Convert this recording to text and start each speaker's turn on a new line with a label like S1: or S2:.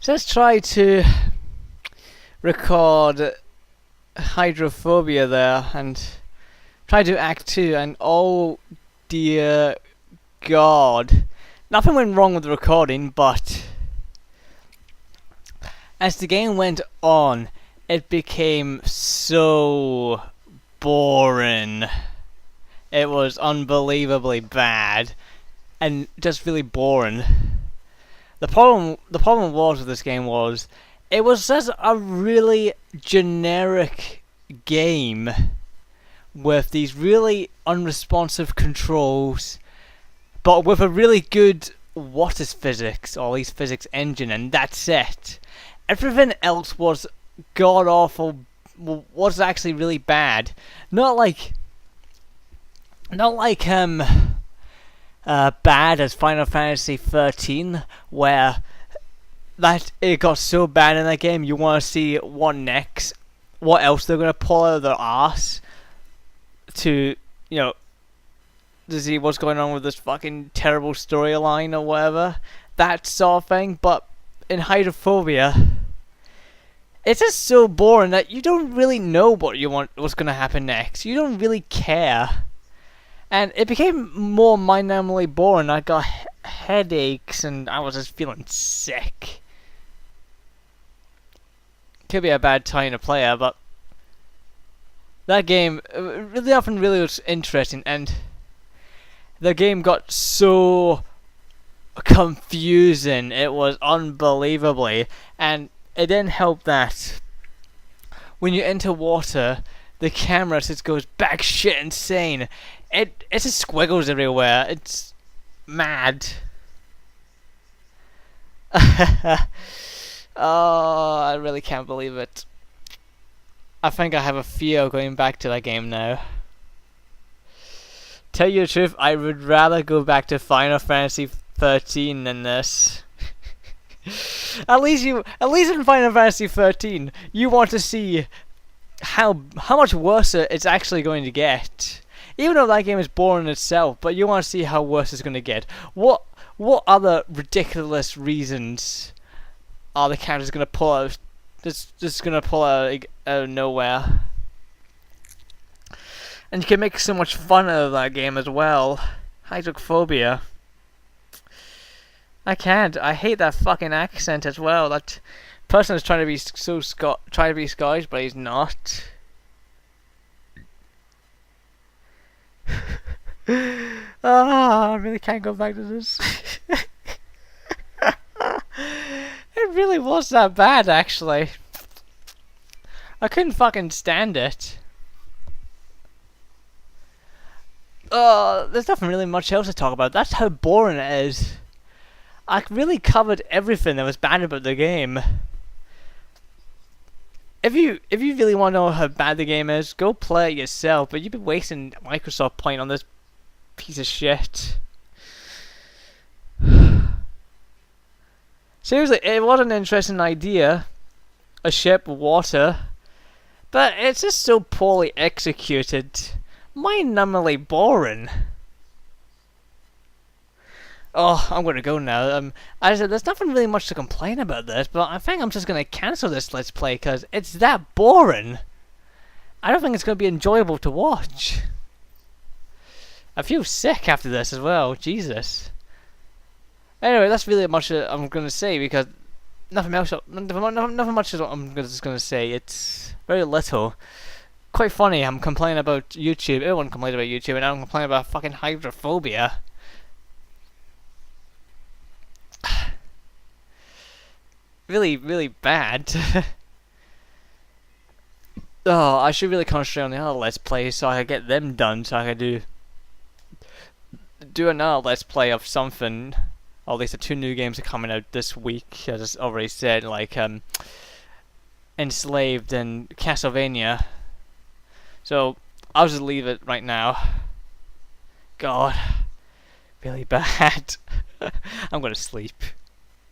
S1: Just try to record Hydrophobia there and try to act 2, and oh dear god. Nothing went wrong with the recording, but as the game went on, it became so boring. It was unbelievably bad and just really boring. The problem was with this game was it was just a really generic game with these really unresponsive controls, but with a really good what is physics, or at least physics engine, and that's it. Everything else was god awful, was actually really bad. Not like bad as Final Fantasy 13, where that it got so bad in that game you want to see what next, what else they're gonna pull out of their arse to, to see what's going on with this fucking terrible storyline or whatever, that sort of thing. But in Hydrophobia, it's just so boring that you don't really know what's gonna happen next. You don't really care. And it became more mind-numbingly boring. I got headaches and I was just feeling sick. Could be a bad time to play it, but that game, really nothing really was interesting, and the game got so confusing. It was unbelievably, and it didn't help that when you enter water, the camera just goes back shit insane. It just squiggles everywhere. It's mad. Oh, I really can't believe it. I think I have a fear of going back to that game now. Tell you the truth, I would rather go back to Final Fantasy 13 than this. At least in Final Fantasy 13, you want to see how much worse it's actually going to get. Even though that game is boring itself, but you want to see how worse it's going to get. What other ridiculous reasons are the characters going to pull out? Just going to pull out of nowhere. And you can make so much fun out of that game as well. Hydrophobia. I can't. I hate that fucking accent as well. That person is trying to be Scottish, but he's not. I really can't go back to this. It really was that bad, actually. I couldn't fucking stand it. There's nothing really much else to talk about. That's how boring it is. I really covered everything that was bad about the game. If you really want to know how bad the game is, go play it yourself. But you've been wasting Microsoft point on this piece of shit. Seriously, it was an interesting idea. A ship, water. But it's just so poorly executed. Mind-numbingly boring. Oh, I'm gonna go now. I said there's nothing really much to complain about this, but I think I'm just gonna cancel this Let's Play because it's that boring. I don't think it's gonna be enjoyable to watch. I feel sick after this as well. Jesus. Anyway, that's really much I'm gonna say because nothing much is what I'm just gonna say. It's very little. Quite funny. I'm complaining about YouTube. Everyone complains about YouTube, and I'm complaining about fucking hydrophobia. Really, really bad. Oh, I should really concentrate on the other Let's Plays so I can get them done, so I can do another Let's Play of something. Or at least the 2 new games are coming out this week, as I already said, like Enslaved and Castlevania. So I'll just leave it right now. God, really bad. I'm gonna sleep.